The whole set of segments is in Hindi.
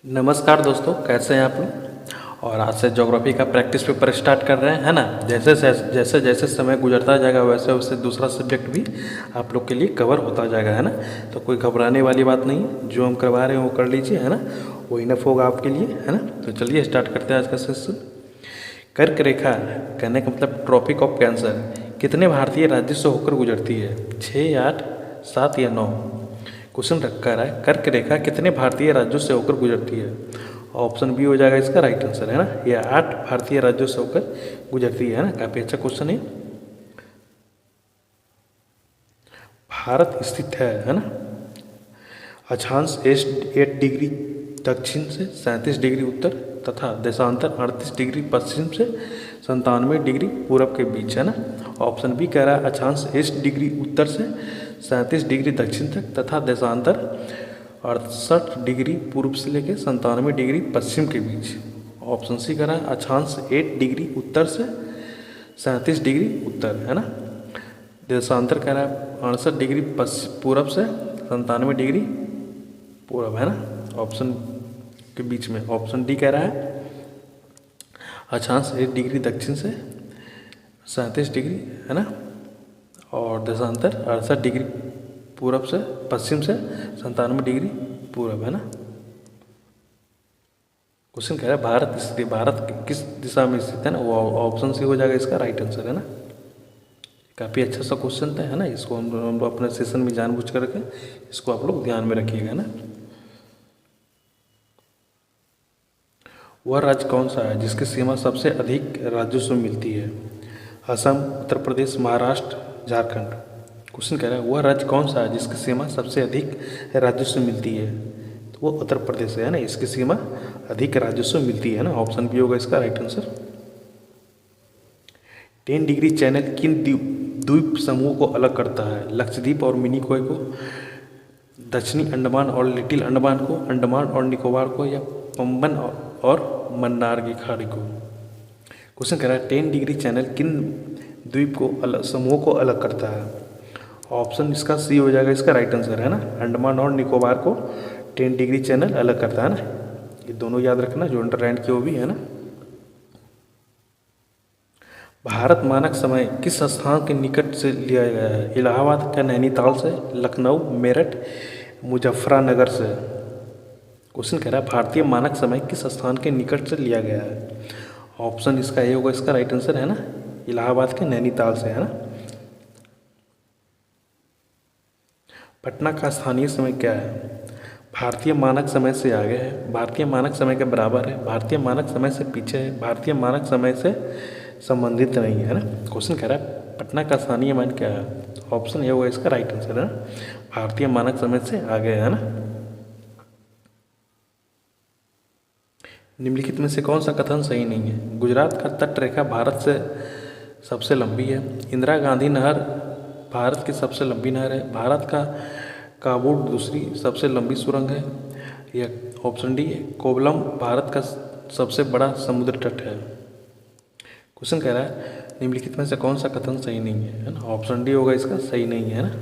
नमस्कार दोस्तों, कैसे हैं आप लोग। और आज से ज्योग्राफी का प्रैक्टिस पेपर स्टार्ट कर रहे हैं, है ना। जैसे जैसे समय गुजरता जाएगा वैसे वैसे दूसरा सब्जेक्ट भी आप लोग के लिए कवर होता जाएगा, है ना। तो कोई घबराने वाली बात नहीं, जो हम करवा रहे हैं वो कर लीजिए, है ना। वो इनफ होगा आपके लिए, है ना। तो चलिए स्टार्ट करते हैं आज का सेशन। कर्क रेखा कहने का मतलब ट्रॉपिक ऑफ कैंसर कितने भारतीय राज्यों से होकर गुजरती है? 6, 8, 7 या 9? क्वेश्चन रखा रहा है, कर्क रेखा कितने भारतीय राज्यों से होकर गुजरती है? ऑप्शन बी हो जाएगा इसका राइट आंसर, है ना। यह 8 भारतीय राज्यों से होकर गुजरती है ना। काफ़ी अच्छा क्वेश्चन है। भारत स्थित है ना। अक्षांश 8 डिग्री दक्षिण से 37 डिग्री उत्तर तथा देशांतर 38 डिग्री पश्चिम से 97 डिग्री पूरब के बीच, है ना। ऑप्शन बी कह रहा है अक्षांश 8 डिग्री उत्तर से 37 डिग्री दक्षिण तक तथा देशांतर 68 डिग्री पूर्व से लेकर 97 डिग्री पश्चिम के बीच। ऑप्शन सी कह रहा है अक्षांश 8 डिग्री उत्तर से 37 डिग्री उत्तर, है ना। देशांतर कह रहा है 68 डिग्री पूरब से 97 डिग्री पूरब, है ना। ऑप्शन के बीच में ऑप्शन डी कह रहा है अक्षांश 8 डिग्री दक्षिण से 37 डिग्री, है ना। और देशांतर 68 डिग्री पूरब से पश्चिम से 97 डिग्री पूरब, है ना। क्वेश्चन कह रहा है भारत किस दिशा में स्थित है ना। वो ऑप्शन सी हो जाएगा इसका राइट आंसर, है ना। काफ़ी अच्छा सा क्वेश्चन था, है ना। इसको हम लोग अपने सेशन में जानबूझ करके इसको आप लोग ध्यान में रखिएगा ना। वह राज्य कौन सा है जिसकी सीमा सबसे अधिक राज्यों से मिलती है? असम, उत्तर प्रदेश, महाराष्ट्र, झारखंड। क्वेश्चन कह रहा है वह राज्य कौन सा है जिसकी सीमा सबसे अधिक राज्यों से मिलती है? तो वो उत्तर प्रदेश है ना। इसकी सीमा अधिक राज्यों से मिलती है ना। ऑप्शन बी होगा इसका राइट आंसर। 10 डिग्री चैनल किन द्वीप समूह को अलग करता है? लक्षद्वीप और मिनिकॉय को, दक्षिणी अंडमान और लिटिल अंडमान को, अंडमान और निकोबार को, या पंबन और मन्नार की खाड़ी को। क्वेश्चन कह रहा है 10 डिग्री चैनल किन द्वीप को समूह को अलग करता है? ऑप्शन इसका सी हो जाएगा इसका राइट आंसर, है ना। अंडमान और निकोबार को 10 डिग्री चैनल अलग करता है ना। ये दोनों याद रखना जो अंडरलाइन की वो भी, है ना। भारत मानक समय किस स्थान के निकट से लिया गया है? इलाहाबाद का, नैनीताल से, लखनऊ, मेरठ, मुजफ्फरनगर से। क्वेश्चन कह रहा है भारतीय मानक समय किस स्थान के निकट से लिया गया है? ऑप्शन इसका ए होगा इसका राइट आंसर, है ना। इलाहाबाद के, नैनीताल से, है ना। पटना का स्थानीय समय क्या है? भारतीय मानक समय से आगे है, भारतीय मानक समय के बराबर है, भारतीय मानक समय से पीछे है, भारतीय मानक समय से संबंधित नहीं है ना। क्वेश्चन कह रहा है पटना का स्थानीय मान क्या है? ऑप्शन ए होगा इसका राइट आंसर, है ना। भारतीय मानक समय से आगे, है ना। निम्नलिखित में से कौन सा कथन सही नहीं है? गुजरात का तट रेखा भारत से सबसे लंबी है। इंदिरा गांधी नहर भारत की सबसे लंबी नहर है। भारत का काबुल दूसरी सबसे लंबी सुरंग है। यह ऑप्शन डी कोवलम भारत का सबसे बड़ा समुद्र तट है। क्वेश्चन कह रहा है निम्नलिखित में से कौन सा कथन सही नहीं है ना। ऑप्शन डी होगा इसका सही नहीं है ना।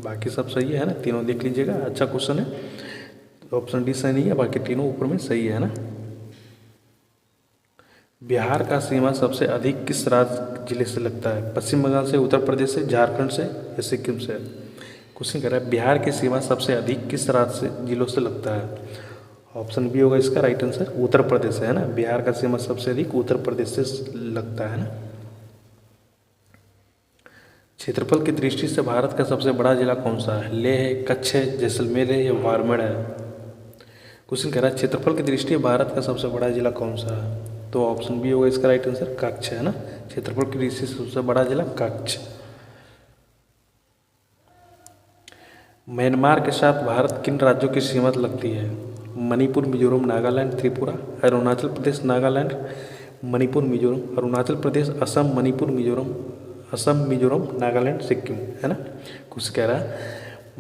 बाकी सब सही है ना, तीनों देख लीजिएगा, अच्छा क्वेश्चन है। ऑप्शन डी सही नहीं है, बाकी तीनों ऊपर में सही है ना। बिहार का सीमा सबसे अधिक किस राज्य जिले से लगता है? पश्चिम बंगाल से, उत्तर प्रदेश से, झारखंड से या सिक्किम से? क्वेश्चन कर रहा है बिहार की सीमा सबसे अधिक किस राज्य से जिलों से लगता है? ऑप्शन बी होगा इसका राइट आंसर, उत्तर प्रदेश है ना। बिहार का सीमा सबसे अधिक उत्तर प्रदेश से लगता है ना। क्षेत्रफल की दृष्टि से भारत का सबसे बड़ा जिला कौन सा है? लेह है, कच्छ है, जैसलमेर है या बाड़मेर है? क्वेश्चन कह रहा है क्षेत्रफल की दृष्टि से भारत का सबसे बड़ा जिला कौन सा है? तो ऑप्शन बी होगा इसका राइट आंसर, कच्छ, है ना। क्षेत्रफल की दृष्टि से सबसे बड़ा जिला कच्छ। म्यांमार के साथ भारत किन राज्यों की सीमा लगती है? मणिपुर, मिजोरम, नागालैंड, त्रिपुरा, अरुणाचल प्रदेश, नागालैंड, मणिपुर, मिजोरम, अरुणाचल प्रदेश, असम, मणिपुर, मिजोरम, असम, मिजोरम, नागालैंड, सिक्किम, है ना। कुछ कह रहा है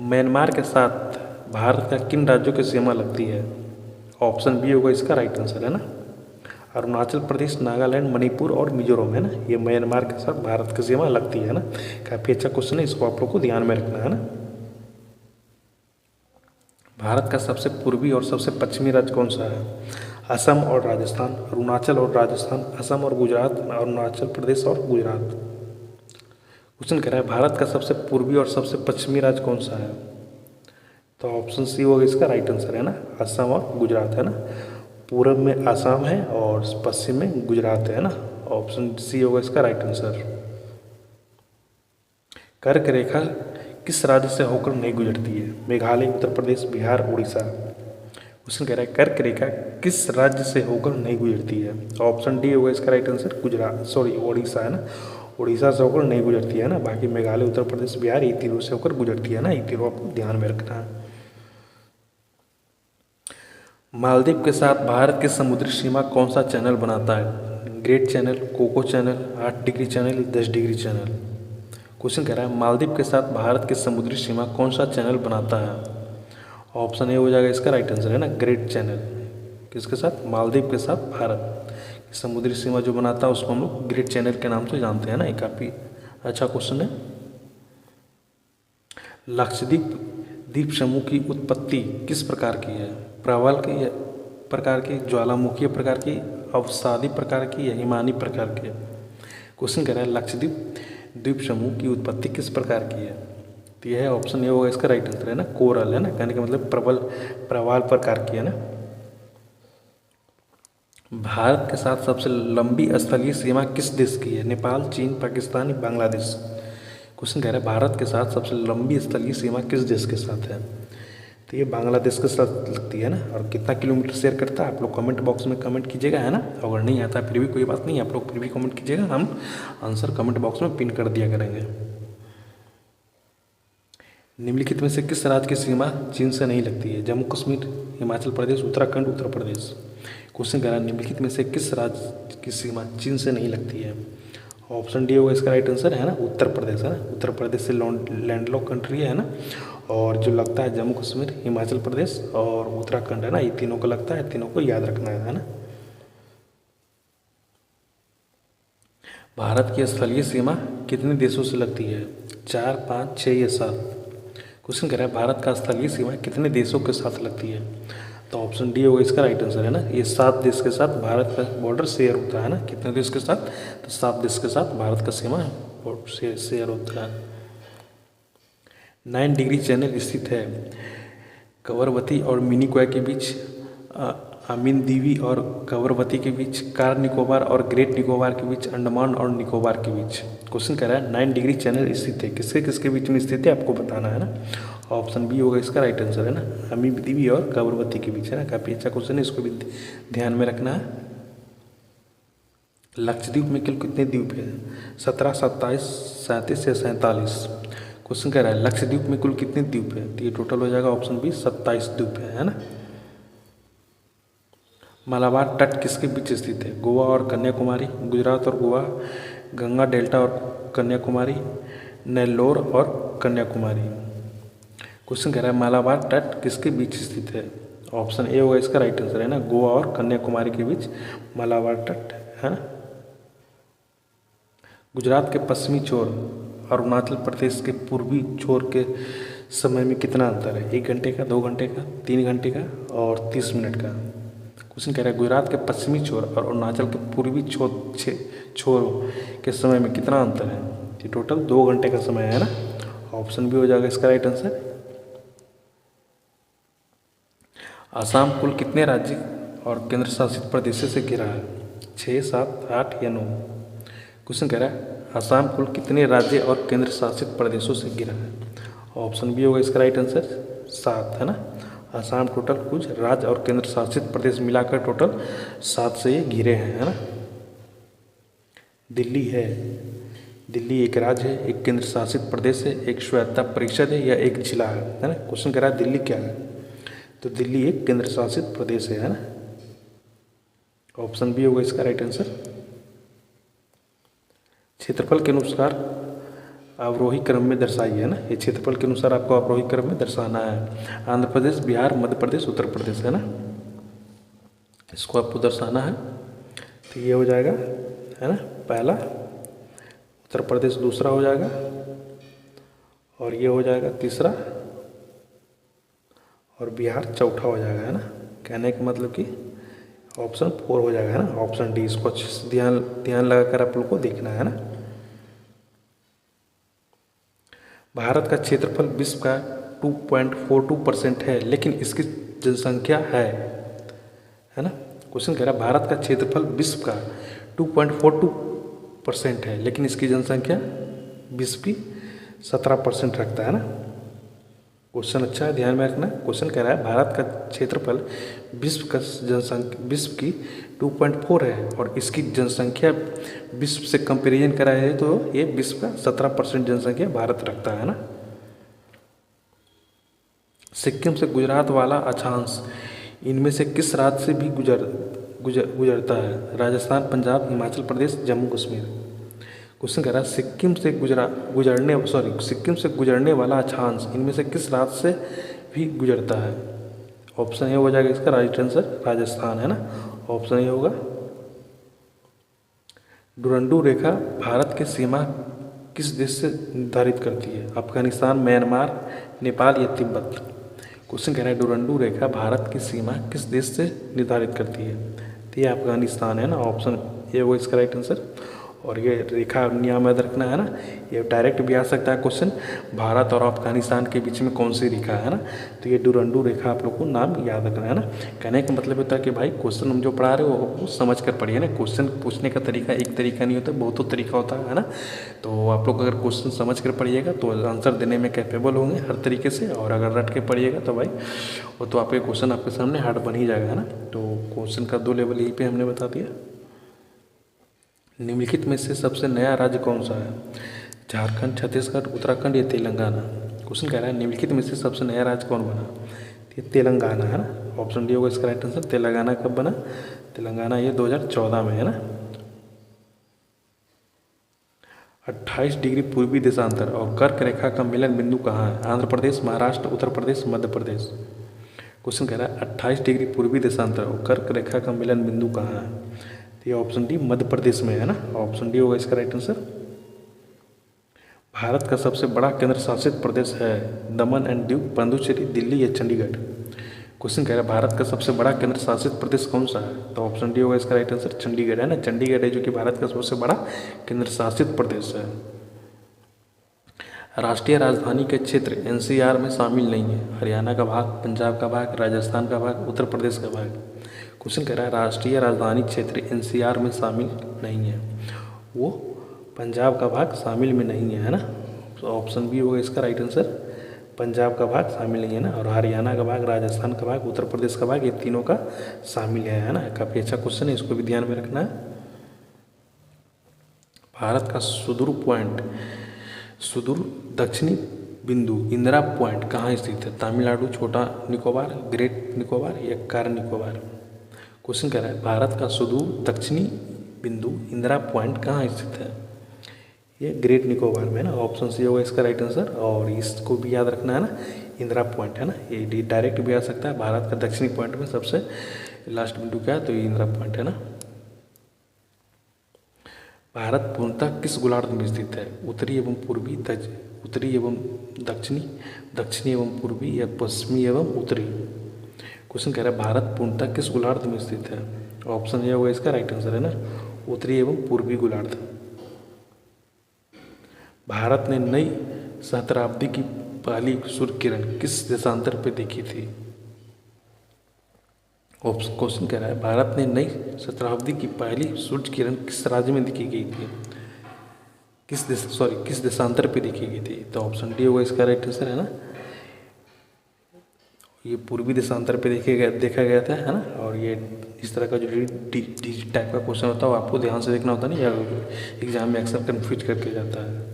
म्यांमार के साथ भारत का किन राज्यों की सीमा लगती है? ऑप्शन बी होगा इसका राइट आंसर, है ना। अरुणाचल प्रदेश, नागालैंड, मणिपुर और मिजोरम, है ना। ये म्यांमार के साथ भारत की सीमा लगती है ना। काफ़ी अच्छा क्वेश्चन है, इसको आप लोग को ध्यान में रखना है ना। भारत का सबसे पूर्वी और सबसे पश्चिमी राज्य कौन सा है? असम और राजस्थान, अरुणाचल और राजस्थान, असम और गुजरात, अरुणाचल प्रदेश और गुजरात। क्वेश्चन कह रहा है भारत का सबसे पूर्वी और सबसे पश्चिमी राज्य कौन सा है? तो ऑप्शन सी होगा इसका राइट आंसर, है ना, असम और गुजरात, है ना। पूर्व में असम है और पश्चिम में गुजरात है ना। ऑप्शन सी होगा इसका राइट आंसर। कर्क रेखा किस राज्य से होकर नहीं गुजरती है? मेघालय, उत्तर प्रदेश, बिहार, उड़ीसा। क्वेश्चन कह रहा है कर्क रेखा किस राज्य से होकर नहीं गुजरती है? ऑप्शन डी होगा इसका राइट आंसर, उड़ीसा, है ना। उड़ीसा से होकर नहीं गुजरती है ना। बाकी मेघालय, उत्तर प्रदेश, बिहार ये तीनों से होकर गुजरती है ना। ये तीनों आपको ध्यान में रखना है। मालदीव के साथ भारत की समुद्री सीमा कौन सा चैनल बनाता है? Great Channel, Coco Channel, 8 Degree Channel, 10 Degree Channel. Question कह रहा है मालदीव के साथ भारत की समुद्री सीमा कौन सा चैनल बनाता है? ऑप्शन ए हो जाएगा इसका राइट आंसर, है ना, ग्रेट चैनल। किसके साथ? मालदीव के साथ भारत की समुद्री सीमा जो बनाता है उसको हम लोग ग्रेट चैनल के नाम से जानते हैं ना। ये काफ़ी अच्छा क्वेश्चन है। लक्षद्वीप द्वीप समूह की उत्पत्ति किस प्रकार की है? प्रबल की प्रकार की, ज्वालामुखीय प्रकार की, अवसादी प्रकार की या हिमानी प्रकार की? क्वेश्चन कह रहा है लक्षद्वीप द्वीप समूह की उत्पत्ति किस प्रकार की है? तो यह ऑप्शन ए होगा इसका राइट आंसर, है ना, कोरल, है ना। कहने का मतलब प्रबल प्रकार की, है ना। भारत के साथ सबसे लंबी स्थलीय सीमा किस देश की है? नेपाल, चीन, पाकिस्तान, बांग्लादेश। क्वेश्चन कह रहा है भारत के साथ सबसे लंबी स्थलीय सीमा किस देश के साथ है? तो ये बांग्लादेश के साथ लगती है ना। और कितना किलोमीटर शेयर करता है आप लोग कमेंट बॉक्स में कमेंट कीजिएगा, है ना। अगर नहीं आता फिर भी कोई बात नहीं, आप लोग फिर भी कमेंट कीजिएगा, हम आंसर कमेंट बॉक्स में पिन कर दिया करेंगे। निम्नलिखित में से किस राज्य की सीमा चीन से नहीं लगती है? जम्मू कश्मीर, हिमाचल प्रदेश, उत्तराखंड, उत्तर प्रदेश। क्वेश्चन कह रहा है निम्नलिखित में से किस राज्य की सीमा चीन से नहीं लगती है? ऑप्शन डी होगा इसका राइट आंसर, है ना, उत्तर प्रदेश, है ना। उत्तर प्रदेश से लैंडलॉक कंट्री है ना। और जो लगता है जम्मू कश्मीर, हिमाचल प्रदेश और उत्तराखंड, है ना। ये तीनों को लगता है, तीनों को याद रखना है ना। भारत की स्थलीय सीमा कितने देशों से लगती है? 4, 5, 6 या 7? क्वेश्चन कह रहा है भारत का स्थलीय सीमा कितने देशों के साथ लगती है? तो ऑप्शन डी होगा इसका राइट आंसर, है ना। ये 7 देश के साथ भारत का बॉर्डर शेयर होता है ना। कितने देश के साथ? तो 7 देश के साथ भारत का सीमा शेयर होता है। 9 डिग्री चैनल स्थित है कवरवती और मिनीकॉय के बीच, अमीनदीवी और कवरवती के बीच, कार निकोबार और ग्रेट निकोबार के बीच, अंडमान और निकोबार के बीच। क्वेश्चन कह रहा है 9 डिग्री चैनल स्थित है, किसके किसके बीच में स्थित है आपको बताना है ना। ऑप्शन बी होगा इसका राइट आंसर, है ना, अमीनदीवी और कवरवती के बीच, है ना। काफ़ी अच्छा क्वेश्चन है, इसको भी ध्यान में रखना है। लक्षद्वीप में कुल कितने द्वीप हैं? 17, 27, 37 या 47? क्वेश्चन कह रहा है लक्षद्वीप में कुल कितने द्वीप हैं? तो ये टोटल हो जाएगा ऑप्शन बी 27 द्वीप है ना। मालाबार तट किसके बीच स्थित है? गोवा और कन्याकुमारी, गुजरात और गोवा, गंगा डेल्टा और कन्याकुमारी, नेल्लोर और कन्याकुमारी। क्वेश्चन कह रहा है मालाबार तट किसके बीच स्थित है? ऑप्शन ए होगा इसका राइट आंसर, है ना, गोवा और कन्याकुमारी के बीच मालाबार तट, है ना। गुजरात के पश्चिमी छोर अरुणाचल प्रदेश के पूर्वी छोर के समय में कितना अंतर है? 1 घंटे का, 2 घंटे का, 3 घंटे का और 30 मिनट का? क्वेश्चन कह रहा है गुजरात के पश्चिमी छोर और अरुणाचल के पूर्वी छोर के समय में कितना अंतर है? ये टोटल 2 घंटे का समय है ना। ऑप्शन बी हो जाएगा इसका राइट आंसर। आसाम कुल कितने राज्य और केंद्र शासित प्रदेशों से घिरा है? 6, 7, 8 या 9? क्वेश्चन कह रहा है आसाम कुल कितने राज्य और केंद्र शासित प्रदेशों से घिरा है? ऑप्शन बी होगा इसका राइट आंसर 7, है ना। आसाम टोटल कुछ राज्य और केंद्र शासित प्रदेश मिलाकर टोटल 7 से ये घिरे हैं, है ना। दिल्ली है, दिल्ली एक राज्य है, एक केंद्र शासित प्रदेश है, एक स्वायत्ता परिषद है या एक जिला है ना। क्वेश्चन कह रहा है दिल्ली क्या है? तो दिल्ली एक केंद्र शासित प्रदेश है ना। ऑप्शन बी होगा इसका राइट आंसर। क्षेत्रफल के अनुसार अवरोही क्रम में दर्शाइए, है ना। ये क्षेत्रफल के अनुसार आपको अवरोही क्रम में दर्शाना है। आंध्र प्रदेश, बिहार, मध्य प्रदेश, उत्तर प्रदेश, है ना। इसको आपको दर्शाना है। तो ये हो जाएगा, है ना, पहला। उत्तर प्रदेश दूसरा हो जाएगा और ये हो जाएगा तीसरा और बिहार चौथा हो जाएगा, है ना। कहने का मतलब कि ऑप्शन 4 हो जाएगा, है ना, ऑप्शन डी। इसको अच्छे से ध्यान ध्यान लगा कर आप लोग को देखना है ना। भारत का क्षेत्रफल विश्व का 2.42% है, लेकिन इसकी जनसंख्या है ना। क्वेश्चन कह रहा है भारत का क्षेत्रफल विश्व का 2.42% है, लेकिन इसकी जनसंख्या विश्व की 17% रखता है ना। क्वेश्चन अच्छा है, ध्यान में रखना। क्वेश्चन कह रहा है भारत का क्षेत्रफल विश्व का जनसंख्या विश्व की 2.4 है और इसकी जनसंख्या विश्व से कंपेरिजन करा है तो ये विश्व का 17% जनसंख्या भारत रखता है ना। सिक्किम से गुजरात वाला अक्षांश इनमें से किस राज्य से भी गुजरता है? राजस्थान, पंजाब, हिमाचल प्रदेश, जम्मू कश्मीर। क्वेश्चन कह रहा है सिक्किम से गुजरने वाला अक्षांश इनमें से किस राज्य से भी गुजरता है? ऑप्शन ए हो जाएगा इसका राइट आंसर राजस्थान, है ना। ऑप्शन ए होगा। डुरंडू रेखा भारत की सीमा किस देश से निर्धारित करती है? अफगानिस्तान, म्यांमार, नेपाल या तिब्बत। क्वेश्चन कह रहा है डुरंडू रेखा भारत की सीमा किस देश से निर्धारित करती है? तो ये अफगानिस्तान है ना। ऑप्शन ए होगा इसका राइट आंसर। और ये रेखा नियम याद रखना है ना, ये डायरेक्ट भी आ सकता है क्वेश्चन, भारत और अफगानिस्तान के बीच में कौन सी रेखा है ना। तो ये डुरंडू रेखा आप लोग को नाम याद रखना है ना। कहने का मतलब होता है कि भाई क्वेश्चन हम जो पढ़ा रहे हो वो समझ कर पढ़िए ना। क्वेश्चन पूछने का तरीका एक तरीका नहीं होता, बहुत तरीका होता है ना। तो आप लोग अगर क्वेश्चन समझ कर पढ़िएगा तो आंसर देने में कैपेबल होंगे हर तरीके से, और अगर रट के पढ़िएगा तो भाई वो तो आपके क्वेश्चन आपके सामने हार्ड बन ही जाएगा, है ना। तो क्वेश्चन का 2 लेवल यहीं पर हमने बता दिया। निम्नलिखित में से सबसे नया राज्य कौन सा है? झारखंड, छत्तीसगढ़, उत्तराखंड या तेलंगाना। क्वेश्चन कह रहा है निम्नलिखित में से सबसे नया राज्य कौन बना? ये तेलंगाना है ना। ऑप्शन डी होगा इसका राइट आंसर। तेलंगाना कब बना? तेलंगाना ये 2014 में, है ना। 28 डिग्री पूर्वी देशांतर और कर्क रेखा का मिलन बिंदु कहाँ है? आंध्र प्रदेश, महाराष्ट्र, उत्तर प्रदेश, मध्य प्रदेश। क्वेश्चन कह रहा है 28 डिग्री पूर्वी देशांतर और कर्क रेखा का मिलन बिंदु कहाँ है? तो ये ऑप्शन डी मध्य प्रदेश में है ना। ऑप्शन डी होगा इसका राइट आंसर। भारत का सबसे बड़ा केंद्र शासित प्रदेश है दमन एंड दीव, पुडुचेरी, दिल्ली या चंडीगढ़। क्वेश्चन कह रहा है भारत का सबसे बड़ा केंद्र शासित प्रदेश कौन सा है? तो ऑप्शन डी होगा इसका राइट आंसर चंडीगढ़, है ना। चंडीगढ़ है जो कि भारत का सबसे बड़ा केंद्र शासित प्रदेश है। राष्ट्रीय राजधानी के क्षेत्र एनसीआर में शामिल नहीं है। हरियाणा का भाग, पंजाब का भाग, राजस्थान का भाग, उत्तर प्रदेश का भाग। क्वेश्चन कह रहा है राष्ट्रीय राजधानी क्षेत्र एनसीआर में शामिल नहीं है, वो पंजाब का भाग शामिल में नहीं है ना। तो ऑप्शन बी होगा इसका राइट आंसर। पंजाब का भाग शामिल नहीं है ना, और हरियाणा का भाग, राजस्थान का भाग, उत्तर प्रदेश का भाग, ये तीनों का शामिल है ना। काफ़ी अच्छा क्वेश्चन है, इसको भी ध्यान में रखना है। भारत का सुदूर दक्षिणी बिंदु इंदिरा पॉइंट कहाँ स्थित है? तमिलनाडु, छोटा निकोबार, ग्रेट निकोबार या कार निकोबार। क्वेश्चन कह रहा है भारत का सुदूर दक्षिणी बिंदु इंदिरा पॉइंट कहाँ स्थित है? ये ग्रेट निकोबार में, ना। ऑप्शन सी होगा इसका राइट आंसर। और इसको भी याद रखना है ना, इंदिरा पॉइंट, है ना। ये डायरेक्ट भी आ सकता है। भारत का दक्षिणी पॉइंट में सबसे लास्ट बिंदु क्या है? तो ये इंदिरा पॉइंट है ना। भारत पूर्णतः किस गोलार्ध में स्थित है? उत्तरी एवं पूर्वी, उत्तरी एवं दक्षिणी, दक्षिणी एवं पूर्वी या पश्चिमी एवं उत्तरी। क्वेश्चन कह रहा है भारत पूर्णतः किस गोलार्ध में स्थित है? ऑप्शन ए होगा इसका राइट आंसर, है ना। उत्तरी एवं पूर्वी गोलार्ध। भारत ने नई सहस्त्राब्दी की पहली सूर्य किरण किस देशांतर पर देखी थी? क्वेश्चन कह रहा है भारत ने नई सहस्त्राब्दी की पहली सूर्य किरण किस राज्य में देखी गई थी? किस देशांतर पे देखी गई थी? तो ऑप्शन डी होगा इसका राइट आंसर, है ना। ये पूर्वी देशांतर पे देखा गया था, है ना। और ये इस तरह का जो डी टाइप का क्वेश्चन होता है वो आपको ध्यान से देखना होता है ना, या एग्जाम में अक्सर कन्फ्यूज करके जाता है।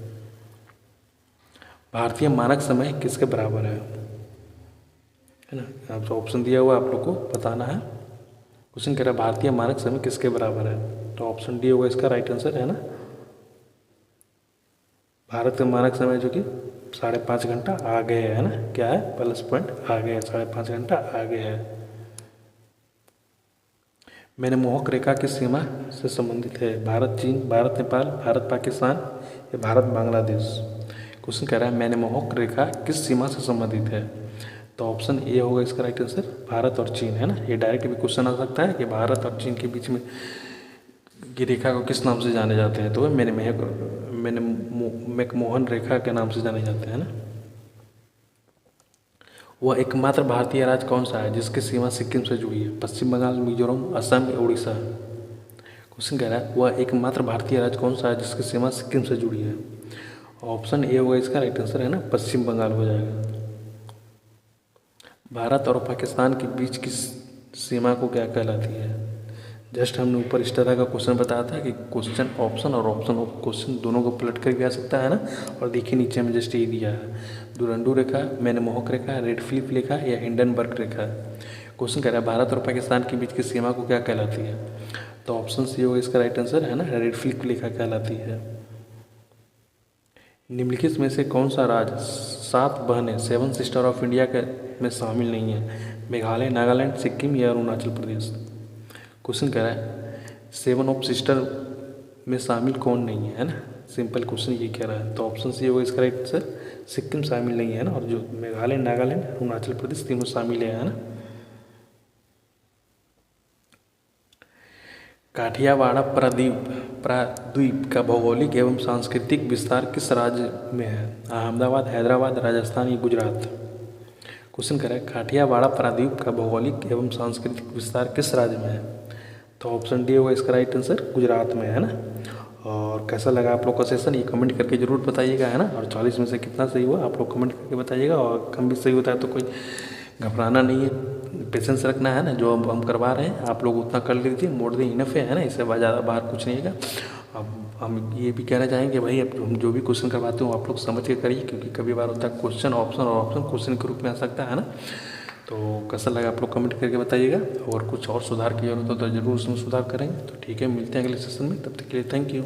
भारतीय मानक समय किसके बराबर है ना। आप ऑप्शन दिया हुआ आप लोग को बताना है। क्वेश्चन कह रहा है भारतीय मानक समय किसके बराबर है? तो ऑप्शन डी होगा इसका राइट आंसर, है ना। भारत का मानक समय जो कि 5.5 घंटा आगे है ना। क्या है? प्लस पॉइंट आगे है, 5.5 घंटा आगे है। मैनमोहक रेखा किस सीमा से संबंधित है? भारत चीन, भारत नेपाल, भारत पाकिस्तान या भारत बांग्लादेश। क्वेश्चन कह रहा है मैनमोहक रेखा किस सीमा से संबंधित है? तो ऑप्शन ए होगा इसका राइट आंसर, भारत और चीन, है ना। ये डायरेक्ट भी क्वेश्चन आ सकता है कि भारत और चीन के बीच में की रेखा को किस नाम से जाने जाते हैं, तो वह मैकमोहन रेखा के नाम से जाने जाते हैं ना। वह एकमात्र भारतीय राज्य कौन सा है जिसकी सीमा सिक्किम से जुड़ी है? पश्चिम बंगाल, मिजोरम, असम या उड़ीसा। क्वेश्चन कह रहा है वह एकमात्र भारतीय राज्य कौन सा है जिसकी सीमा सिक्किम से जुड़ी है? ऑप्शन ए होगा इसका राइट आंसर, है ना, पश्चिम बंगाल हो जाएगा। भारत और पाकिस्तान के बीच की सीमा को क्या कहलाती है? जस्ट हमने ऊपर इस तरह का क्वेश्चन बताया था कि क्वेश्चन ऑप्शन और ऑप्शन ऑफ क्वेश्चन दोनों को पलट कर भी आ सकता है ना। और देखिए नीचे में जस्ट ये दिया है, डुरंडू रेखा, मैनमोहक रेखा, रेड फिलिप रेखा या हिंडनबर्ग रेखा। क्वेश्चन कह रहा है भारत और पाकिस्तान के बीच की सीमा को क्या कहलाती है? तो ऑप्शन सी होगा इसका राइट आंसर, है ना, रेड फिलिप रेखा कहलाती है। निम्नलिखित में से कौन सा राज्य 7 बहनें 7 सिस्टर ऑफ इंडिया के में शामिल नहीं है? मेघालय, नागालैंड, सिक्किम या अरुणाचल प्रदेश। क्वेश्चन कह रहा है 7 ऑफ सिस्टर में शामिल कौन नहीं है ना, सिंपल क्वेश्चन ये कह रहा है। तो ऑप्शन सी होगा इसका राइट आंसर, सिक्किम शामिल नहीं है ना, और जो मेघालय, नागालैंड, अरुणाचल प्रदेश तीनों शामिल है ना। काठियावाड़ प्राद्वीप का भौगोलिक एवं सांस्कृतिक विस्तार किस राज्य में है? अहमदाबाद, हैदराबाद, राजस्थान या गुजरात। क्वेश्चन कर रहा है काठियावाड़ प्राद्वीप का भौगोलिक एवं सांस्कृतिक विस्तार किस राज्य में है? तो ऑप्शन डी होगा इसका राइट आंसर, गुजरात में, है ना। और कैसा लगा आप लोग का सेशन ये कमेंट करके जरूर बताइएगा, है ना। और 40 में से कितना सही हुआ आप लोग कमेंट करके बताइएगा, और कम भी सही होता है तो कोई घबराना नहीं है, पेशेंस रखना है ना। जो हम करवा रहे हैं आप लोग उतना कर लीजिए, मोर देन इनफ है ना, इससे ज़्यादा बाहर कुछ नहीं है। अब हम ये भी कहना चाहेंगे भाई अब हम जो भी क्वेश्चन करवाते हो आप लोग समझ के करिए, क्योंकि कभी बार होता है क्वेश्चन ऑप्शन और ऑप्शन क्वेश्चन के रूप में आ सकता है ना। तो कैसा लगा आप लोग कमेंट करके बताइएगा, और कुछ और सुधार की जरूरत हो तो ज़रूर उसमें सुधार करेंगे। तो ठीक है, मिलते हैं अगले सेशन में, तब तक के लिए थैंक यू।